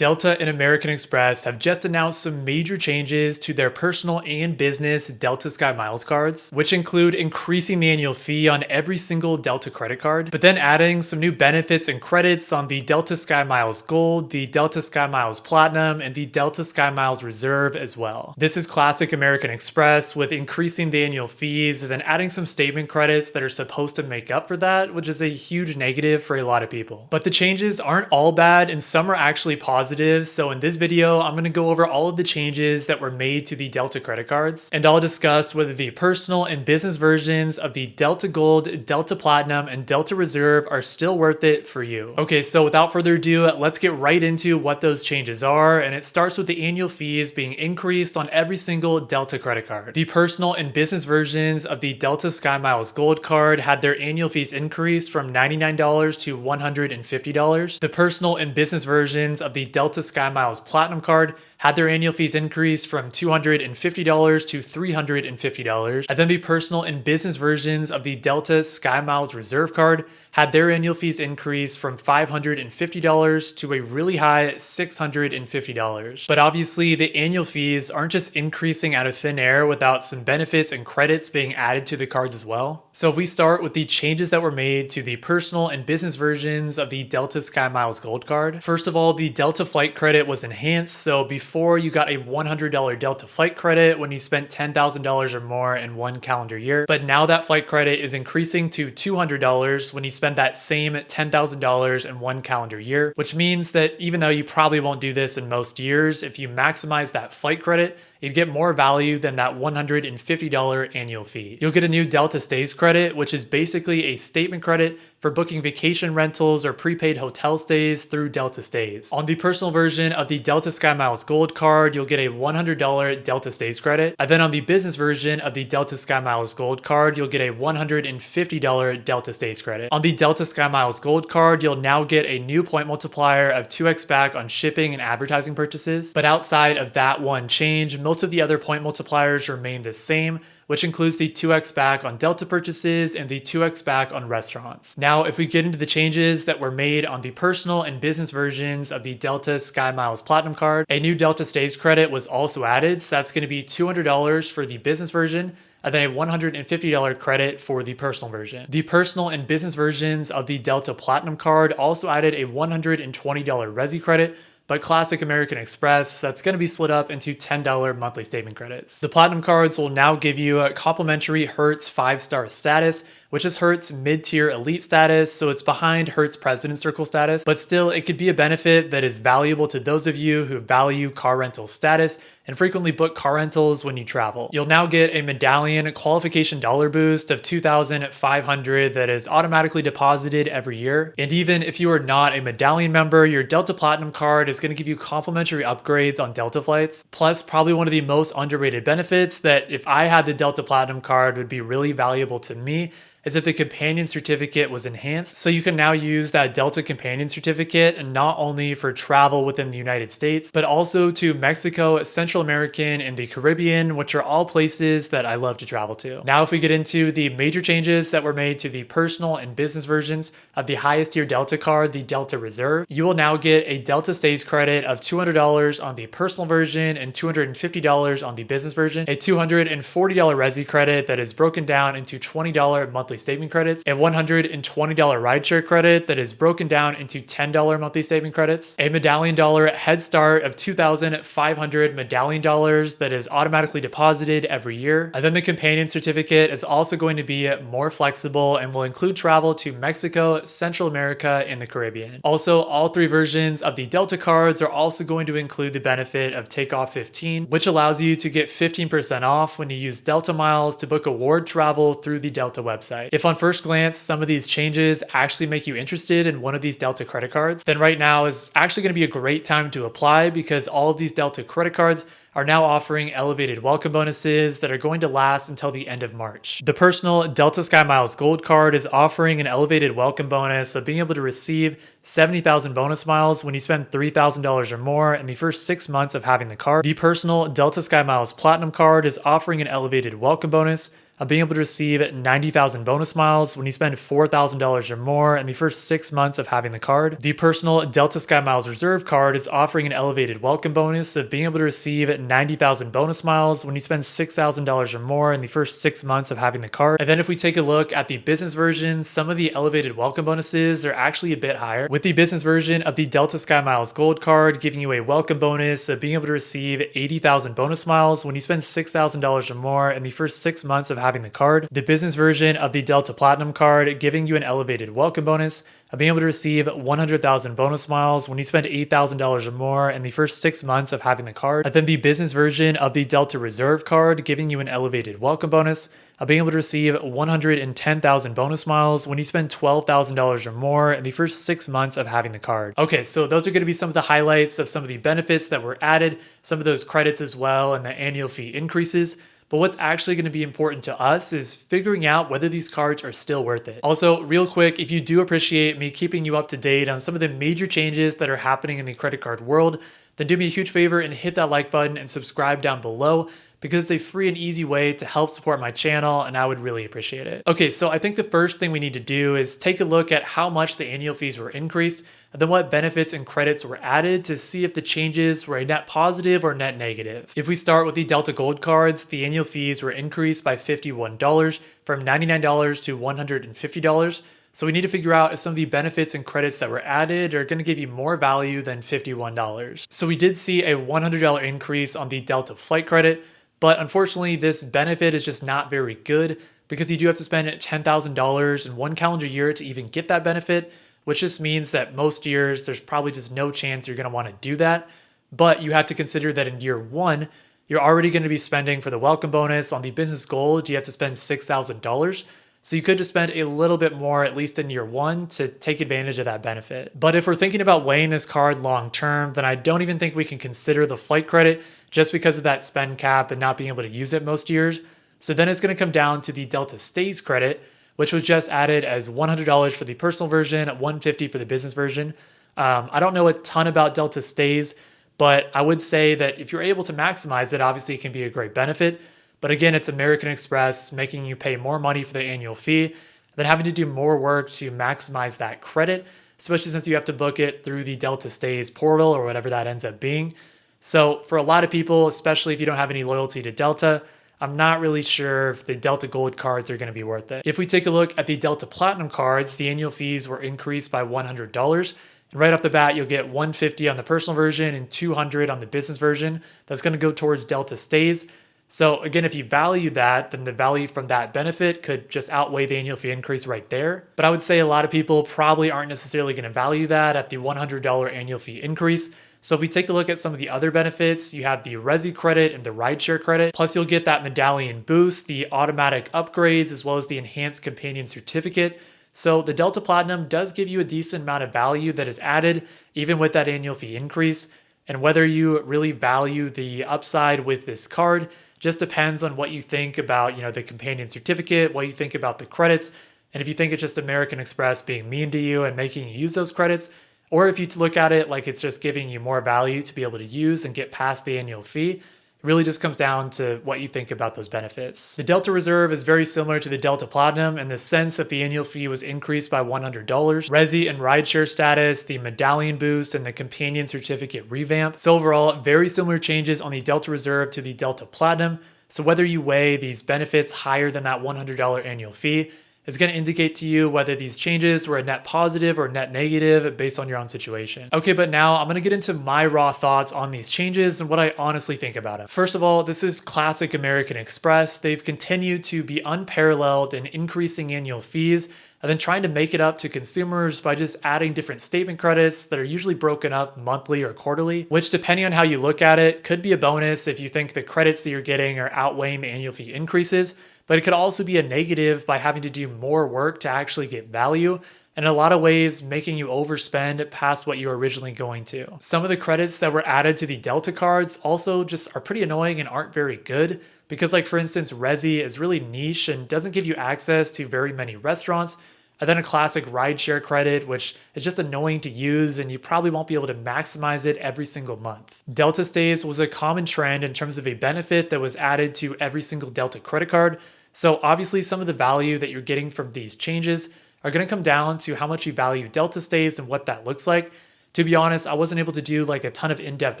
Delta and American Express have just announced some major changes to their personal and business Delta SkyMiles cards, which include increasing the annual fee on every single Delta credit card, but then adding some new benefits and credits on the Delta SkyMiles Gold, the Delta SkyMiles Platinum, and the Delta SkyMiles Reserve as well. This is classic American Express with increasing the annual fees and then adding some statement credits that are supposed to make up for that, which is a huge negative for a lot of people. But the changes aren't all bad and some are actually positive. So in this video, I'm going to go over all of the changes that were made to the Delta credit cards, and I'll discuss whether the personal and business versions of the Delta Gold, Delta Platinum, and Delta Reserve are still worth it for you. Okay, so without further ado, let's get right into what those changes are, and it starts with the annual fees being increased on every single Delta credit card. The personal and business versions of the Delta SkyMiles Gold card had their annual fees increased from $99 to $150. The personal and business versions of the Delta SkyMiles Platinum card had their annual fees increased from $250 to $350. And then the personal and business versions of the Delta SkyMiles Reserve card had their annual fees increased from $550 to a really high $650. But obviously the annual fees aren't just increasing out of thin air without some benefits and credits being added to the cards as well. So if we start with the changes that were made to the personal and business versions of the Delta SkyMiles Gold card. First of all, the Delta flight credit was enhanced. So before you got a $100 Delta flight credit when you spent $10,000 or more in one calendar year. But now that flight credit is increasing to $200 when you spend that same $10,000 in one calendar year, which means that even though you probably won't do this in most years, if you maximize that flight credit, you'd get more value than that $150 annual fee. You'll get a new Delta Stays credit, which is basically a statement credit for booking vacation rentals or prepaid hotel stays through Delta Stays. On the personal version of the Delta SkyMiles Gold card, you'll get a $100 Delta Stays credit. And then on the business version of the Delta SkyMiles Gold card, you'll get a $150 Delta Stays credit. On the Delta SkyMiles Gold card, you'll now get a new point multiplier of 2x back on shipping and advertising purchases. But outside of that one change, most of the other point multipliers remain the same, which includes the 2x back on Delta purchases and the 2x back on restaurants. Now, if we get into the changes that were made on the personal and business versions of the Delta SkyMiles Platinum card, a new Delta Stays credit was also added. So that's going to be $200 for the business version, and then a $150 credit for the personal version. The personal and business versions of the Delta Platinum card also added a $120 Resi credit, but classic American Express, that's going to be split up into $10 monthly statement credits. The Platinum cards will now give you a complimentary Hertz 5-star status, which is Hertz mid-tier elite status, so it's behind Hertz President Circle status, but still it could be a benefit that is valuable to those of you who value car rental status and frequently book car rentals when you travel. You'll now get a medallion qualification dollar boost of $2,500 that is automatically deposited every year. And even if you are not a medallion member, your Delta Platinum card is going to give you complimentary upgrades on Delta flights. Plus, probably one of the most underrated benefits that if I had the Delta Platinum card would be really valuable to me is that the companion certificate was enhanced. So you can now use that Delta companion certificate and not only for travel within the United States, but also to Mexico, Central American, and the Caribbean, which are all places that I love to travel to. Now, if we get into the major changes that were made to the personal and business versions of the highest tier Delta card, the Delta Reserve, you will now get a Delta Stays credit of $200 on the personal version and $250 on the business version, a $240 Resi credit that is broken down into $20 monthly statement credits, a $120 rideshare credit that is broken down into $10 monthly statement credits, a medallion dollar head start of $2,500 medallion dollars that is automatically deposited every year. And then the companion certificate is also going to be more flexible and will include travel to Mexico, Central America, and the Caribbean. Also, all three versions of the Delta cards are also going to include the benefit of Takeoff 15, which allows you to get 15% off when you use Delta miles to book award travel through the Delta website. If on first glance, some of these changes actually make you interested in one of these Delta credit cards, then right now is actually going to be a great time to apply because all of these Delta credit cards are now offering elevated welcome bonuses that are going to last until the end of March. The personal Delta SkyMiles Gold card is offering an elevated welcome bonus of being able to receive 70,000 bonus miles when you spend $3,000 or more in the first 6 months of having the card. The personal Delta SkyMiles Platinum card is offering an elevated welcome bonus of being able to receive 90,000 bonus miles when you spend $4,000 or more in the first 6 months of having the card. The personal Delta SkyMiles Reserve card is offering an elevated welcome bonus of being able to receive 90,000 bonus miles when you spend $6,000 or more in the first 6 months of having the card. And then if we take a look at the business version, some of the elevated welcome bonuses are actually a bit higher. With the business version of the Delta SkyMiles Gold card giving you a welcome bonus of being able to receive 80,000 bonus miles when you spend $6,000 or more in the first 6 months of having the card. The business version of the Delta Platinum card giving you an elevated welcome bonus of being able to receive 100,000 bonus miles when you spend $8,000 or more in the first 6 months of having the card. And then the business version of the Delta Reserve card giving you an elevated welcome bonus of being able to receive 110,000 bonus miles when you spend $12,000 or more in the first 6 months of having the card. Okay, so those are going to be some of the highlights of some of the benefits that were added, some of those credits as well, and the annual fee increases. But what's actually going to be important to us is figuring out whether these cards are still worth it. Also, real quick, if you do appreciate me keeping you up to date on some of the major changes that are happening in the credit card world, then do me a huge favor and hit that like button and subscribe down below, because it's a free and easy way to help support my channel, and I would really appreciate it. Okay, so I think the first thing we need to do is take a look at how much the annual fees were increased, and then what benefits and credits were added to see if the changes were a net positive or net negative. If we start with the Delta Gold cards, the annual fees were increased by $51 from $99 to $150. So we need to figure out if some of the benefits and credits that were added are going to give you more value than $51. So we did see a $100 increase on the Delta flight credit, but unfortunately this benefit is just not very good because you do have to spend $10,000 in 1 calendar year to even get that benefit, which just means that most years there's probably just no chance you're going to want to do that. But you have to consider that in year 1, you're already going to be spending for the welcome bonus. On the business gold, you have to spend $6,000. So you could just spend a little bit more, at least in year 1, to take advantage of that benefit. But if we're thinking about weighing this card long term, then I don't even think we can consider the flight credit just because of that spend cap and not being able to use it most years. So then it's going to come down to the Delta Stays credit, which was just added as $100 for the personal version, $150 for the business version. I don't know a ton about Delta Stays, but I would say that if you're able to maximize it, obviously it can be a great benefit. But again, it's American Express making you pay more money for the annual fee, then having to do more work to maximize that credit, especially since you have to book it through the Delta Stays portal or whatever that ends up being. So for a lot of people, especially if you don't have any loyalty to Delta, I'm not really sure if the Delta Gold cards are going to be worth it. If we take a look at the Delta Platinum cards, the annual fees were increased by $100. And right off the bat, you'll get $150 on the personal version and $200 on the business version. That's going to go towards Delta Stays. So again, if you value that, then the value from that benefit could just outweigh the annual fee increase right there. But I would say a lot of people probably aren't necessarily going to value that at the $100 annual fee increase. So if we take a look at some of the other benefits, you have the Resi credit and the rideshare credit. Plus you'll get that medallion boost, the automatic upgrades, as well as the enhanced companion certificate. So the Delta Platinum does give you a decent amount of value that is added, even with that annual fee increase. And whether you really value the upside with this card just depends on what you think about, the companion certificate, what you think about the credits, and if you think it's just American Express being mean to you and making you use those credits, or if you look at it like it's just giving you more value to be able to use and get past the annual fee. It really just comes down to what you think about those benefits. The Delta Reserve is very similar to the Delta Platinum in the sense that the annual fee was increased by $100. Resi and rideshare status, the medallion boost, and the companion certificate revamp. So overall, very similar changes on the Delta Reserve to the Delta Platinum. So whether you weigh these benefits higher than that $100 annual fee, is going to indicate to you whether these changes were a net positive or net negative based on your own situation. Okay, but now I'm going to get into my raw thoughts on these changes and what I honestly think about them. First of all, this is classic American Express. They've continued to be unparalleled in increasing annual fees and then trying to make it up to consumers by just adding different statement credits that are usually broken up monthly or quarterly, which depending on how you look at it, could be a bonus if you think the credits that you're getting are outweighing the annual fee increases. But it could also be a negative by having to do more work to actually get value, and in a lot of ways making you overspend past what you were originally going to. Some of the credits that were added to the Delta cards also just are pretty annoying and aren't very good because, like for instance, Resi is really niche and doesn't give you access to very many restaurants. And then a classic rideshare credit, which is just annoying to use and you probably won't be able to maximize it every single month. Delta Stays was a common trend in terms of a benefit that was added to every single Delta credit card. So obviously some of the value that you're getting from these changes are going to come down to how much you value Delta stays and what that looks like. To be honest, I wasn't able to do like a ton of in-depth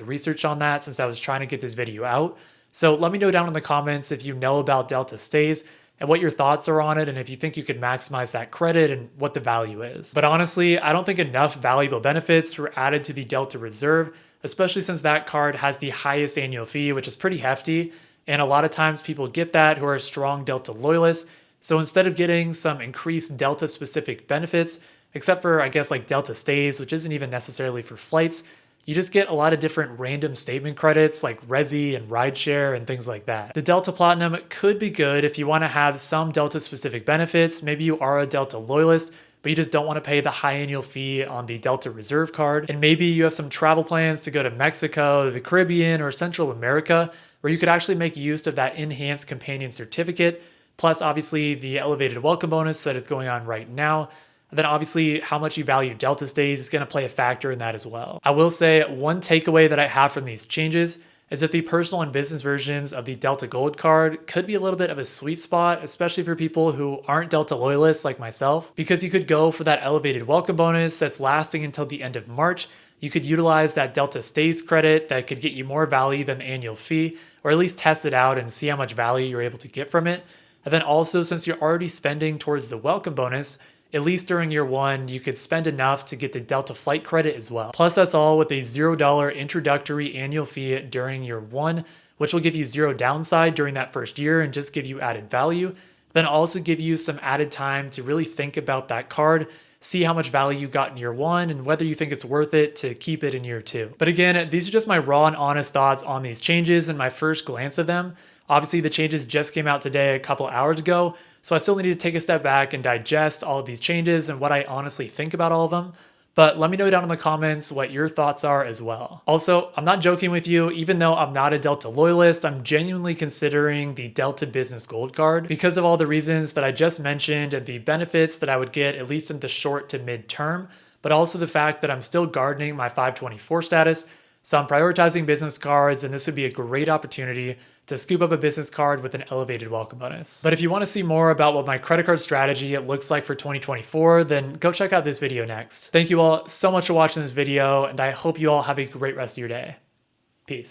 research on that since I was trying to get this video out. So let me know down in the comments if you know about Delta stays and what your thoughts are on it, and if you think you could maximize that credit and what the value is. But honestly, I don't think enough valuable benefits were added to the Delta Reserve, especially since that card has the highest annual fee, which is pretty hefty. And a lot of times people get that who are strong Delta loyalists. So instead of getting some increased Delta specific benefits, except for I guess like Delta stays, which isn't even necessarily for flights, you just get a lot of different random statement credits like Resi and Rideshare and things like that. The Delta Platinum could be good if you want to have some Delta specific benefits. Maybe you are a Delta loyalist, but you just don't want to pay the high annual fee on the Delta Reserve card. And maybe you have some travel plans to go to Mexico, the Caribbean, or Central America, where you could actually make use of that enhanced companion certificate, plus obviously the elevated welcome bonus that is going on right now. And then obviously how much you value Delta stays is going to play a factor in that as well. I will say one takeaway that I have from these changes is that the personal and business versions of the Delta Gold card could be a little bit of a sweet spot, especially for people who aren't Delta loyalists like myself, because you could go for that elevated welcome bonus that's lasting until the end of March. You could utilize that Delta stays credit that could get you more value than the annual fee, or at least test it out and see how much value you're able to get from it. And then also, since you're already spending towards the welcome bonus, at least during year one, you could spend enough to get the Delta flight credit as well. Plus, that's all with a $0 introductory annual fee during year one, which will give you zero downside during that first year and just give you added value. Then also give you some added time to really think about that card, see how much value you got in year one, and whether you think it's worth it to keep it in year two. But again, these are just my raw and honest thoughts on these changes and my first glance of them. Obviously, the changes just came out today a couple hours ago, so I still need to take a step back and digest all of these changes and what I honestly think about all of them. But let me know down in the comments what your thoughts are as well. Also, I'm not joking with you, even though I'm not a Delta loyalist, I'm genuinely considering the Delta Business Gold card because of all the reasons that I just mentioned and the benefits that I would get at least in the short to mid term, but also the fact that I'm still gardening my 524 status. So I'm prioritizing business cards, and this would be a great opportunity to scoop up a business card with an elevated welcome bonus. But if you want to see more about what my credit card strategy looks like for 2024, then go check out this video next. Thank you all so much for watching this video, and I hope you all have a great rest of your day. Peace.